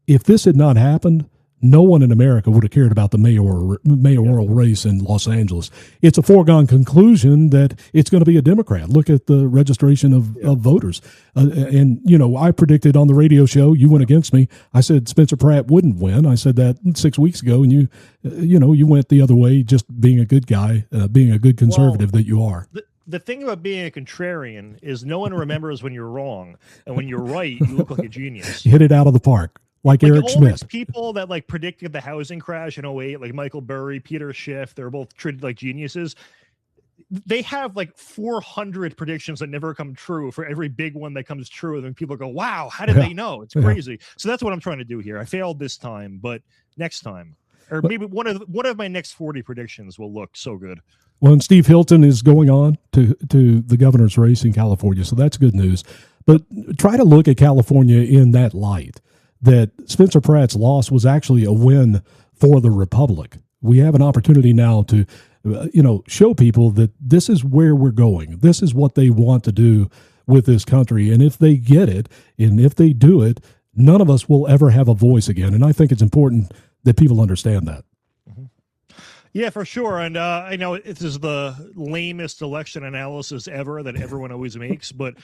B: if this had not happened, no one in America would have cared about the mayoral race in Los Angeles. It's a foregone conclusion that it's going to be a Democrat. Look at the registration of voters. And, you know, I predicted on the radio show, you went against me. I said Spencer Pratt wouldn't win. I said that 6 weeks ago, and you went the other way, just being a good guy, being a good conservative that you are.
C: The thing about being a contrarian is no one remembers when you're wrong, and when you're right, you look like a genius.
B: Hit it out of the park, like Eric
C: all
B: Schmidt.
C: These people that like predicted the housing crash in 2008, like Michael Burry, Peter Schiff, they're both treated like geniuses. They have like 400 predictions that never come true. For every big one that comes true, then people go, "Wow, how did they know?" It's crazy. So that's what I'm trying to do here. I failed this time, but next time, or maybe one of my next 40 predictions will look so good.
B: Well, and Steve Hilton is going on to the governor's race in California, so that's good news. But try to look at California in that light, that Spencer Pratt's loss was actually a win for the Republic. We have an opportunity now to, show people that this is where we're going. This is what they want to do with this country. And if they get it, and if they do it, none of us will ever have a voice again. And I think it's important that people understand that.
C: Yeah, for sure. And I know this is the lamest election analysis ever that everyone always makes, but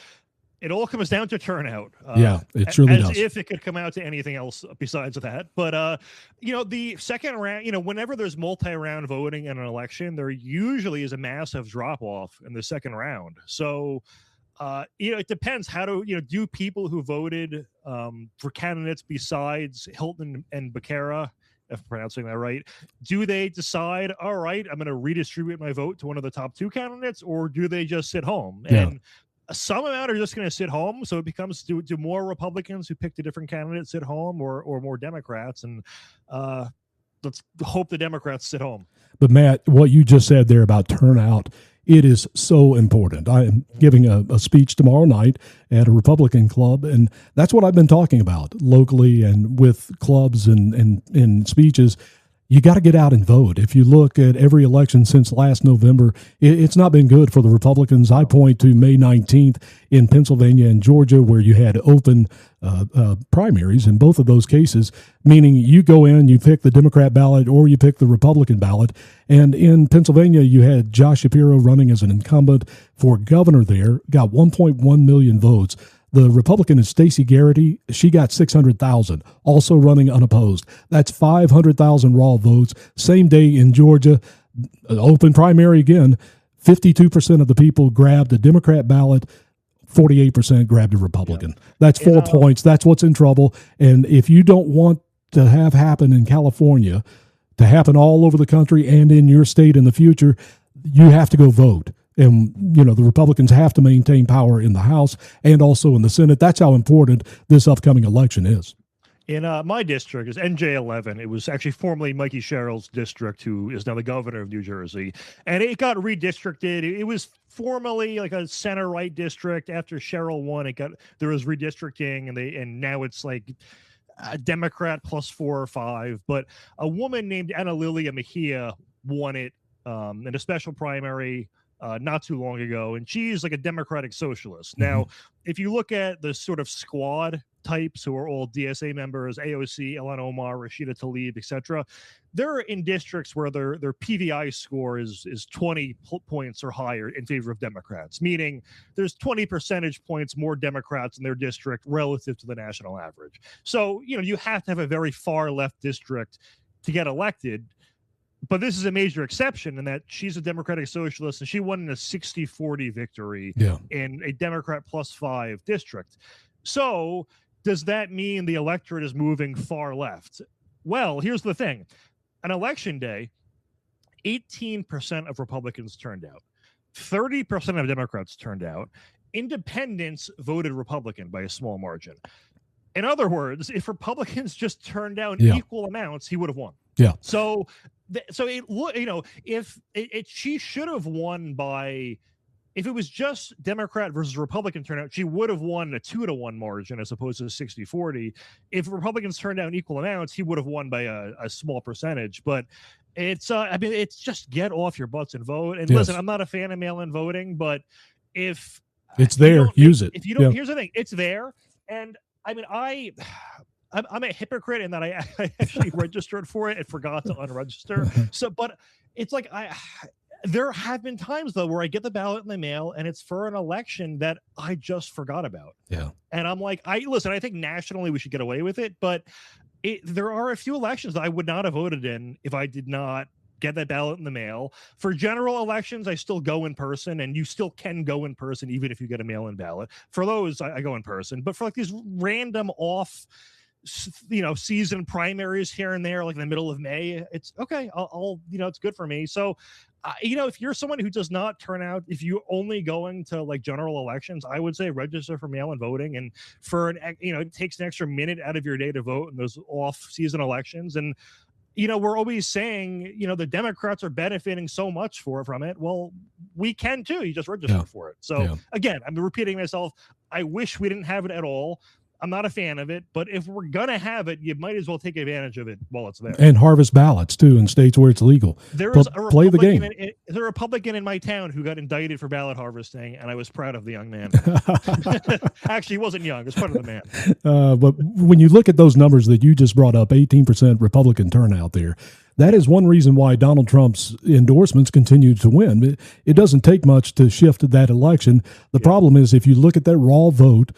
C: it all comes down to turnout.
B: It really does.
C: As if it could come out to anything else besides that. But, the second round, whenever there's multi-round voting in an election, there usually is a massive drop-off in the second round. So, it depends. Do people who voted for candidates besides Hilton and Becerra, if I'm pronouncing that right, do they decide, all right, I'm going to redistribute my vote to one of the top two candidates, or do they just sit home?
B: Yeah.
C: And some amount are just going to sit home. So it becomes, do more Republicans who picked a different candidate sit home, or more Democrats? And let's hope the Democrats sit home.
B: But Matt, what you just said there about turnout, it is so important. I am giving a speech tomorrow night at a Republican club, and that's what I've been talking about locally and with clubs and speeches. You got to get out and vote. If you look at every election since last November, it's not been good for the Republicans. I point to May 19th in Pennsylvania and Georgia, where you had open primaries in both of those cases, meaning you go in, you pick the Democrat ballot or you pick the Republican ballot. And in Pennsylvania, you had Josh Shapiro running as an incumbent for governor there, got 1.1 million votes. The Republican is Stacey Garrity. She got 600,000, also running unopposed. That's 500,000 raw votes. Same day in Georgia, open primary again, 52% of the people grabbed a Democrat ballot, 48% grabbed a Republican. That's 4 points. That's what's in trouble. And if you don't want to have happen in California, to happen all over the country and in your state in the future, you have to go vote. And, the Republicans have to maintain power in the House and also in the Senate. That's how important this upcoming election is.
C: In my district is NJ11. It was actually formerly Mikey Sherrill's district, who is now the governor of New Jersey. And it got redistricted. It was formerly like a center-right district. After Sherrill won, there was redistricting, and now it's like a Democrat plus 4 or 5. But a woman named Ana Lilia Mejia won it in a special primary not too long ago, and she's like a Democratic socialist. Mm-hmm. Now, if you look at the sort of squad types who are all DSA members, AOC, Ilhan Omar, Rashida Tlaib, etc., they're in districts where their PVI score is 20 points or higher in favor of Democrats, meaning there's 20 percentage points more Democrats in their district relative to the national average. So, you have to have a very far left district to get elected. But this is a major exception in that she's a Democratic socialist, and she won in a 60-40 victory in a Democrat plus 5 district. So does that mean the electorate is moving far left? Well, here's the thing. On election day, 18% of Republicans turned out. 30% of Democrats turned out. Independents voted Republican by a small margin. In other words, if Republicans just turned down equal amounts, he would have won.
B: Yeah.
C: So if she should have won by, if it was just Democrat versus Republican turnout, she would have won a 2-to-1 margin as opposed to a 60-40. If Republicans turned down equal amounts, he would have won by a small percentage. But it's it's just get off your butts and vote. And listen, I'm not a fan of mail-in voting, but if
B: it's there, use it.
C: If you don't, here's the thing, it's there. And I mean, I'm a hypocrite in that I actually registered for it and forgot to unregister. So, but it's like there have been times though where I get the ballot in the mail and it's for an election that I just forgot about.
B: Yeah.
C: And I'm like, I think nationally we should get away with it, but there are a few elections that I would not have voted in if I did not get that ballot in the mail. For general elections, I still go in person, and you still can go in person even if you get a mail-in ballot. For those, I go in person. But for like these random off, season primaries here and there, like in the middle of May, it's okay. I'll it's good for me. So, if you're someone who does not turn out, if you're only going to like general elections, I would say register for mail-in voting. And for it takes an extra minute out of your day to vote in those off-season elections. And we're always saying, the Democrats are benefiting so much from it. Well, we can too. You just register for it. So again, I'm repeating myself. I wish we didn't have it at all. I'm not a fan of it, but if we're going to have it, you might as well take advantage of it while it's there.
B: And harvest ballots, too, in states where it's legal.
C: There is
B: play the game.
C: There's a Republican in my town who got indicted for ballot harvesting, and I was proud of the young man. Actually, he wasn't young. I was proud of the man.
B: But when you look at those numbers that you just brought up, 18% Republican turnout there, that is one reason why Donald Trump's endorsements continue to win. It doesn't take much to shift that election. The problem is if you look at that raw vote,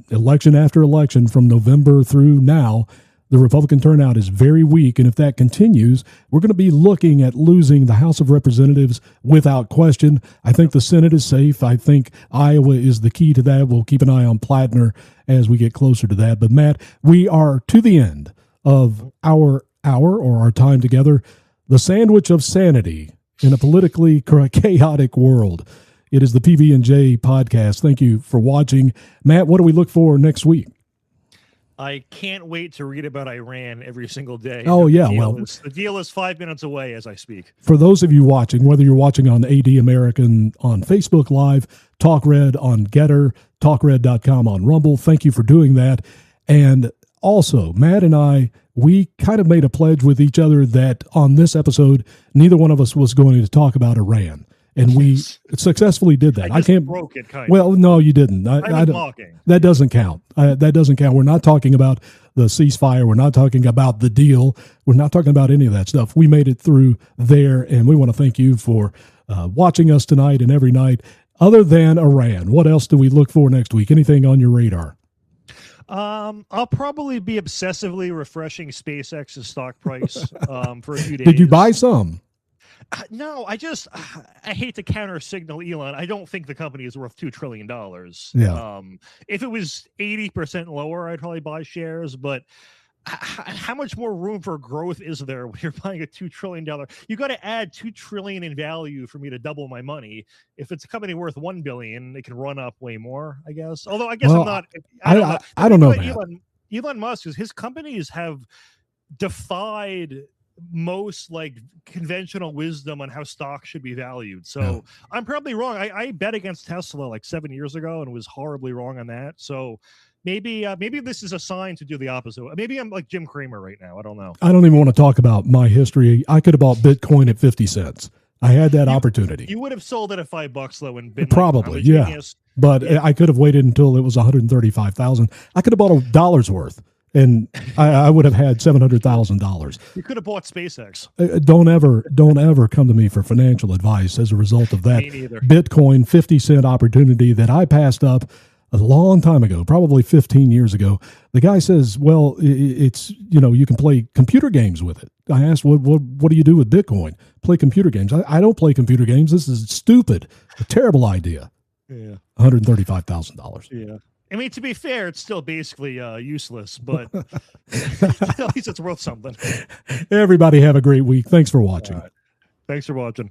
B: election after election from November through now, the Republican turnout is very weak. And if that continues, we're going to be looking at losing the House of Representatives without question. I think the Senate is safe. I think Iowa is the key to that. We'll keep an eye on Plattner as we get closer to that. But Matt, we are to the end of our hour or our time together, the sandwich of sanity in a politically chaotic world. It is the PB&J podcast. Thank you for watching. Matt, what do we look for next week?
C: I can't wait to read about Iran every single day.
B: Oh, yeah.
C: The deal is 5 minutes away as I speak.
B: For those of you watching, whether you're watching on AD American on Facebook Live, Talk Red on Getter, TalkRed.com on Rumble, thank you for doing that. And also, Matt and I, we kind of made a pledge with each other that on this episode, neither one of us was going to talk about Iran. And we successfully did that.
C: I can't broke it, kind of.
B: Well, no, you didn't. I
C: mocking.
B: That doesn't count. That doesn't count. We're not talking about the ceasefire. We're not talking about the deal. We're not talking about any of that stuff. We made it through there, and we want to thank you for watching us tonight and every night. Other than Iran, what else do we look for next week? Anything on your radar?
C: I'll probably be obsessively refreshing SpaceX's stock price for a few days.
B: Did you buy some?
C: No, I hate to counter signal Elon. I don't think the company is worth $2 trillion.
B: Yeah.
C: If it was 80% lower, I'd probably buy shares, but how much more room for growth is there when you're buying a $2 trillion? You got to add $2 trillion in value for me to double my money. If it's a company worth $1 billion, it can run up way more, I guess. Although I guess I'm not. I don't know. Elon Musk, his companies have defied most like conventional wisdom on how stock should be valued. So I'm probably wrong. I bet against Tesla like 7 years ago and was horribly wrong on that. So maybe this is a sign to do the opposite. Maybe I'm like Jim Cramer right now. I don't know.
B: I don't even want to talk about my history. I could have bought Bitcoin at 50 cents. I had that opportunity.
C: You would have sold it at $5 though and been
B: probably,
C: like,
B: yeah. But I could have waited until it was 135,000. I could have bought $1 worth. And I would have had $700,000.
C: You could have bought SpaceX.
B: Don't ever come to me for financial advice as a result of that
C: Me neither.
B: Bitcoin 50-cent opportunity that I passed up a long time ago, probably 15 years ago. The guy says, well, it's, you can play computer games with it. I asked, what do you do with Bitcoin? Play computer games. I don't play computer games. This is stupid. A terrible idea.
C: Yeah.
B: $135,000.
C: Yeah. I mean, to be fair, it's still basically useless, but at least it's worth something.
B: Everybody have a great week. Thanks for watching.
C: Thanks for watching.